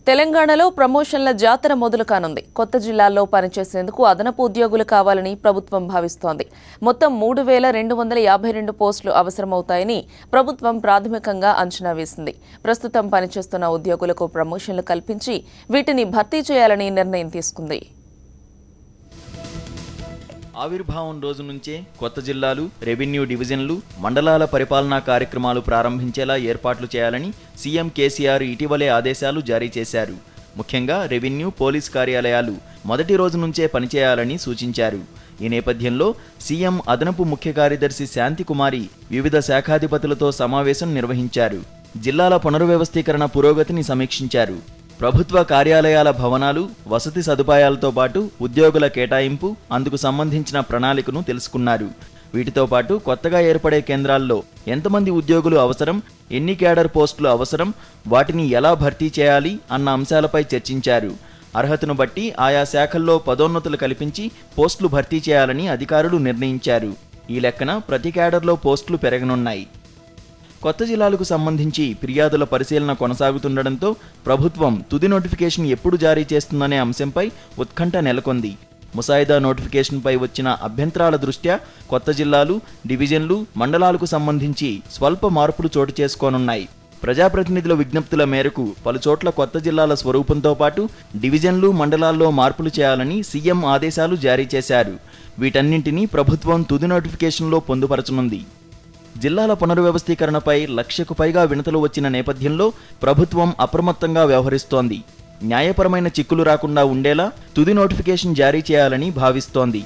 తెలంగాణలో ప్రమోషన్ల జాతర మొదలు కానుంది. కొత్త జిల్లాల్లో పనిచేసేందుకు అదనపు ఉద్యోగులు కావాలని ప్రభుత్వం భావిస్తోంది. మొత్తం 3,252 పోస్టులు అవసరమవుతాయని ప్రభుత్వం ప్రాథమికంగా అంచనా వేసింది. ప్రస్తుతం పనిచేస్తున్న ఉద్యోగులకు ప్రమోషన్లు కల్పించి వీటిని భర్తీ చేయాలని నిర్ణయం తీసుకుంది. ఆవిర్భావం రోజు నుంచే కొత్త జిల్లాలు, రెవెన్యూ డివిజన్లు, మండలాల పరిపాలనా కార్యక్రమాలు ప్రారంభించేలా ఏర్పాట్లు చేయాలని సీఎం కేసీఆర్ ఇటీవలే ఆదేశాలు జారీ చేశారు. ముఖ్యంగా రెవెన్యూ, పోలీస్ కార్యాలయాలు మొదటి రోజు నుంచే పనిచేయాలని సూచించారు. ఈ నేపథ్యంలో సీఎం అదనపు ముఖ్య కార్యదర్శి శాంతికుమారి వివిధ శాఖాధిపతులతో సమావేశం నిర్వహించారు. జిల్లాల పునర్వ్యవస్థీకరణ పురోగతిని సమీక్షించారు. ప్రభుత్వ కార్యాలయాల భవనాలు, వసతి సదుపాయాలతో పాటు ఉద్యోగుల కేటాయింపు, అందుకు సంబంధించిన ప్రణాళికను తెలుసుకున్నారు. వీటితో పాటు కొత్తగా ఏర్పడే కేంద్రాల్లో ఎంతమంది ఉద్యోగులు అవసరం, ఎన్ని క్యాడర్ పోస్టులు అవసరం, వాటిని ఎలా భర్తీ చేయాలి అన్న అంశాలపై చర్చించారు. అర్హతను బట్టి ఆయా శాఖల్లో పదోన్నతులు కల్పించి పోస్టులు భర్తీ చేయాలని అధికారులు నిర్ణయించారు. ఈ లెక్కన ప్రతి క్యాడర్లో పోస్టులు పెరగనున్నాయి. కొత్త జిల్లాలకు సంబంధించి ఫిర్యాదుల పరిశీలన కొనసాగుతుండటంతో ప్రభుత్వం తుది నోటిఫికేషన్ ఎప్పుడు జారీ చేస్తుందనే అంశంపై ఉత్కంఠ నెలకొంది. ముసాయిదా నోటిఫికేషన్పై వచ్చిన అభ్యంతరాల దృష్ట్యా కొత్త జిల్లాలు, డివిజన్లు, మండలాలకు సంబంధించి స్వల్ప మార్పులు చోటు చేసుకోనున్నాయి. ప్రజాప్రతినిధుల విజ్ఞప్తుల మేరకు పలుచోట్ల కొత్త జిల్లాల స్వరూపంతో పాటు డివిజన్లు, మండలాల్లో మార్పులు చేయాలని సీఎం ఆదేశాలు జారీ చేశారు. వీటన్నింటినీ ప్రభుత్వం తుది నోటిఫికేషన్లో పొందుపరచనుంది. జిల్లాల పునర్వ్యవస్థీకరణపై 1,00,000కు పైగా వినతులు వచ్చిన నేపథ్యంలో ప్రభుత్వం అప్రమత్తంగా వ్యవహరిస్తోంది. న్యాయపరమైన చిక్కులు రాకుండా ఉండేలా తుది నోటిఫికేషన్ జారీ చేయాలని భావిస్తోంది.